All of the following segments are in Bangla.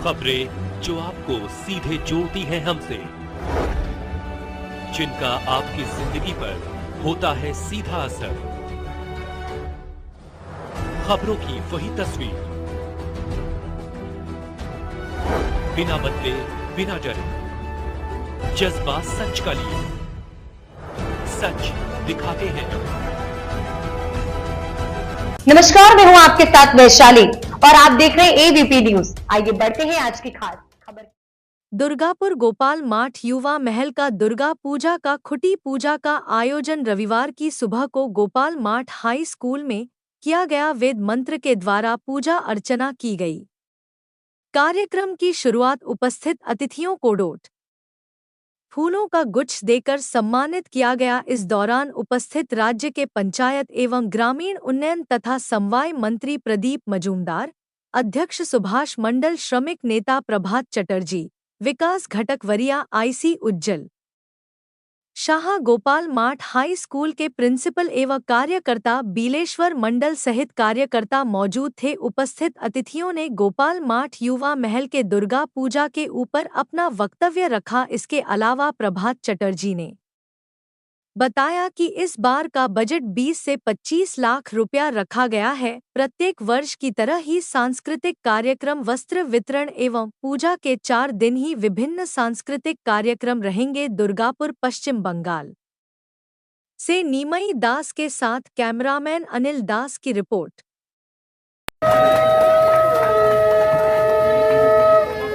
खबरें जो आपको सीधे जोड़ती हैं हमसे, जिनका आपकी जिंदगी पर होता है सीधा असर। खबरों की वही तस्वीर, बिना बदले बिना डरे, जज्बा सच का लिए, सच दिखाते हैं। नमस्कार, मैं हूं आपके साथ वैशाली और आप देख रहे हैं एबीपी न्यूज। आइए बढ़ते हैं आज की खास खबर। दुर्गापुर गोपाल माठ युवा महल का दुर्गा पूजा का खुटी पूजा का आयोजन रविवार की सुबह को गोपाल माठ हाई स्कूल में किया गया। वेद मंत्र के द्वारा पूजा अर्चना की गई। कार्यक्रम की शुरुआत उपस्थित अतिथियों को डोट फूलों का गुच्छ देकर सम्मानित किया गया। इस दौरान उपस्थित राज्य के पंचायत एवं ग्रामीण उन्नयन तथा समवाय मंत्री प्रदीप मजूमदार, अध्यक्ष सुभाष मंडल, श्रमिक नेता प्रभात चटर्जी, विकास घटक वरिया आईसी उज्जवल शाह, गोपाल माठ हाई स्कूल के प्रिंसिपल एवं कार्यकर्ता बीलेश्वर मंडल सहित कार्यकर्ता मौजूद थे। उपस्थित अतिथियों ने गोपाल माठ युवा महल के दुर्गा पूजा के ऊपर अपना वक्तव्य रखा। इसके अलावा प्रभात चटर्जी ने बताया कि इस बार का बजट 20 से 25 लाख रुपया रखा गया है। प्रत्येक वर्ष की तरह ही सांस्कृतिक कार्यक्रम, वस्त्र वितरण एवं पूजा के 4 दिन ही विभिन्न सांस्कृतिक कार्यक्रम रहेंगे। दुर्गापुर पश्चिम बंगाल से नीमई दास के साथ कैमरामैन अनिल दास की रिपोर्ट।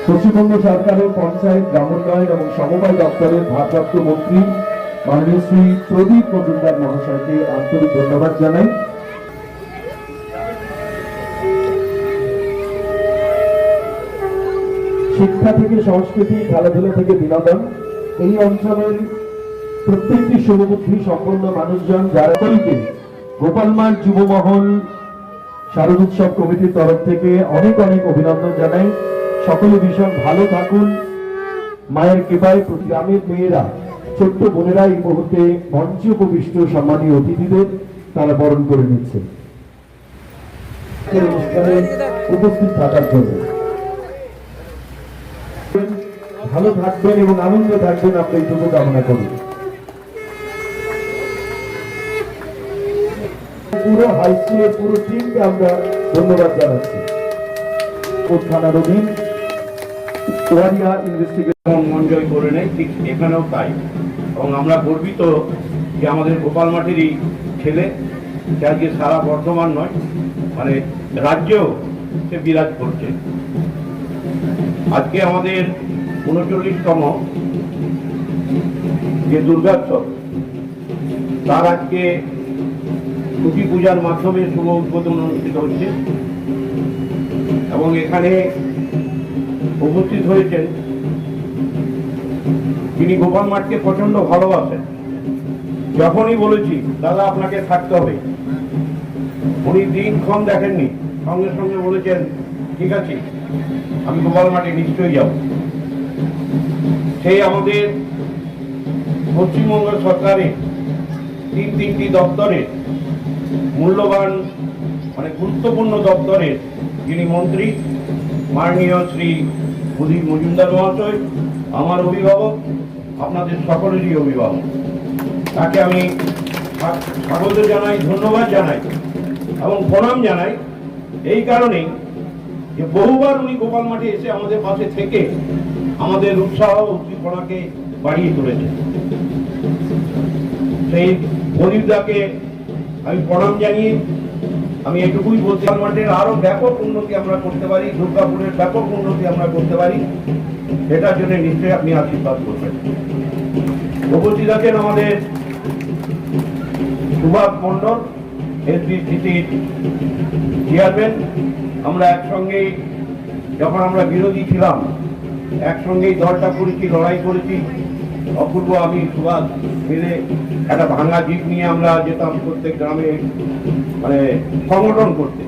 পশ্চিমবঙ্গ সরকারের পঞ্চায়েত, গ্রামোন্নয়ন এবং সমবায় দপ্তরের ভারপ্রাপ্ত মন্ত্রী মাননীয় শ্রী প্রদীপ মজুমদার মহাশয়কে আন্তরিক ধন্যবাদ জানাই। শিক্ষা থেকে সংস্কৃতি, খেলাধুলা থেকে বিনোদন, এই অঞ্চলের প্রত্যেকটি শুভবুদ্ধি সম্পন্ন মানুষজন যারা সকলকে গোপাল মাঠ যুব মহল শারদোৎসব কমিটির তরফ থেকে অনেক অনেক অভিনন্দন জানাই। সকলে ভীষণ ভালো থাকুন। মায়ের কৃপায় প্রতি গ্রামের মেয়েরা, ছোট্ট বোনেরা এই মুহূর্তে মঞ্চে উপবিষ্ট সম্মানীয় অতিথিদের তারা বরণ করে নিচ্ছে অনুষ্ঠানে উপস্থিত থাকার জন্য। ভালো থাকবেন এবং আনন্দ থাকবেন, আমরা এইটুকু কামনা করি। পুরো হাই স্কুলের পুরো টিমকে আমরা ধন্যবাদ জানাচ্ছি। থানার অধীন ওয়ারিয়া ইনভেস্টিগেশন মন জয় করে নেয়, ঠিক এখানেও তাই। এবং আমরা গর্বিত যে আমাদের গোপাল মাঠেরই ছেলে, সে আজকে সারা বর্ধমান নয়, মানে রাজ্যেও সে বিরাজ করছে। আজকে আমাদের 39তম যে দুর্গোৎসব, তার আজকে খুঁটি পূজার মাধ্যমে শুভ উদ্বোধন অনুষ্ঠিত হচ্ছে এবং এখানে উপস্থিত হয়েছেন তিনি গোপাল মাঠকে প্রচন্ড ভালোবাসেন। যখনই বলেছি দাদা আপনাকে থাকতে হবে, উনি দিনক্ষণ দেখেননি, সঙ্গে সঙ্গে বলেছেন ঠিক আছে আমি গোপাল মাঠে নিশ্চয়ই যাব। সেই আমাদের পশ্চিমবঙ্গ সরকারের তিনটি দপ্তরের মূল্যবান, মানে গুরুত্বপূর্ণ দপ্তরের যিনি মন্ত্রী মাননীয় শ্রী প্রদীপ মজুমদার মহাশয়, আমার অভিভাবক, আপনাদের সকলেরই অভিভাবক, তাকে আমি স্বাগত জানাই, ধন্যবাদ জানাই এবং প্রণাম জানাই। এই কারণেই যে বহুবার উনি গোপাল মাঠে এসে আমাদের পাশে থেকে আমাদের উৎসাহ উদ্দীপনাকে বাড়িয়ে তুলেছেন। সেই প্রদীপদাকে আমি প্রণাম জানিয়ে আমি এটুকুই বলছি, গোপাল মাঠের আরো ব্যাপক উন্নতি আমরা করতে পারি, দুর্গাপুরের ব্যাপক উন্নতি আমরা করতে পারি, সেটার জন্য নিশ্চয়ই আপনি আশীর্বাদ করবেন। উপস্থিত আছেন আমাদের সুভাষ মন্ডল, এসবিসিসির চেয়ারম্যান। আমরা একসঙ্গেই যখন আমরা বিরোধী ছিলাম একসঙ্গেই দলটা করেছি, লড়াই করেছি। অপূর্ব আমি সুভাষ মিলে একটা ভাঙা জিপ নিয়ে আমরা যেতাম প্রত্যেক গ্রামে, মানে সংগঠন করতে।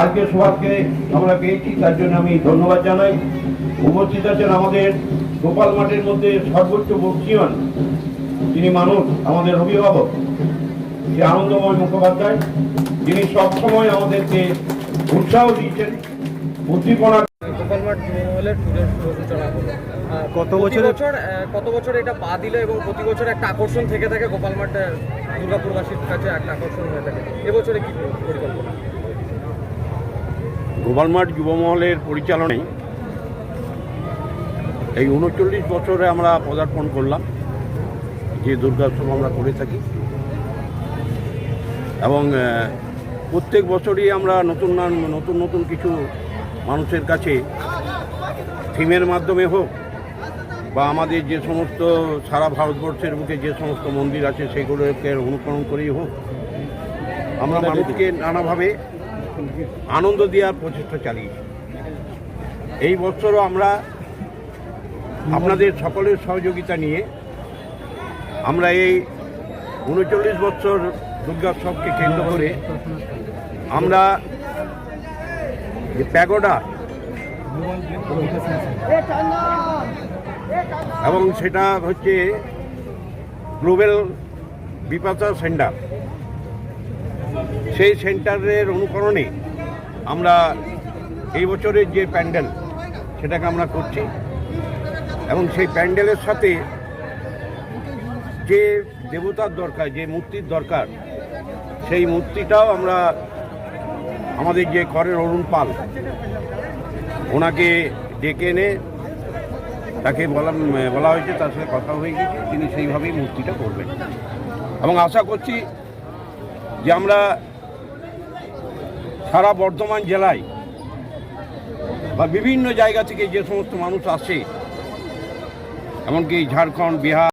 আজকে সুভাষকে আমরা পেয়েছি, তার জন্য আমি ধন্যবাদ জানাই। উপস্থিত আছেন আমাদের গোপাল মাঠের মধ্যে সর্বোচ্চ বক্সিয়ান যিনি মানুষ, আমাদের অভিভাবক শ্রী আনন্দময় মুখোপাধ্যায়, যিনি সবসময় আমাদেরকে উৎসাহ দিয়েছেন, উদ্দীপনা। মাঠ যুবমহলের পুজোর সূচনা হলো। কত কত বছর এটা পা দিল এবং প্রতি বছর একটা আকর্ষণ থেকে থাকে গোপাল মাঠ দুর্গাপুরবাসীর কাছে একটা আকর্ষণ হয়ে থাকে। এবছরে কি পরিকল্পনা? গোপালমাঠ যুবমহলের পরিচালনায় এই ৩৯ বছরে আমরা পদার্পণ করলাম, যে দুর্গোৎসব আমরা করে থাকি, এবং প্রত্যেক বছরই আমরা নতুন নতুন কিছু মানুষের কাছে থিমের মাধ্যমে হোক বা আমাদের যে সমস্ত সারা ভারতবর্ষের বুকে যে সমস্ত মন্দির আছে সেগুলোকে অনুকরণ করেই হোক, আমরা মানুষকে নানাভাবে আনন্দ দেওয়ার প্রচেষ্টা চালিয়েছি। এই বছরও আমরা আপনাদের সকলের সহযোগিতা নিয়ে আমরা এই ৩৯ বছর দুর্গোৎসবকে কেন্দ্র করে আমরা যে প্যাগোডা এবং সেটা হচ্ছে গ্লোবাল বিপাশা সেন্টার, সেই সেন্টারের অনুকরণে আমরা এই বছরের যে প্যান্ডেল সেটাকে আমরা করছি, এবং সেই প্যান্ডেলের সাথে যে দেবতার দরকার, যে মূর্তির দরকার, সেই মূর্তিটাও আমরা আমাদের যে করের অরুণ পাল ওনাকে ডেকে এনে তাকে বলা হয়েছে, তার সাথে কথা হয়ে গেছে, তিনি সেইভাবেই মূর্তিটা করবেন। এবং আশা করছি যে আমরা সারা বর্ধমান জেলায় বা বিভিন্ন জায়গা থেকে যে সমস্ত মানুষ আসে, এমনকি ঝাড়খণ্ড, বিহার,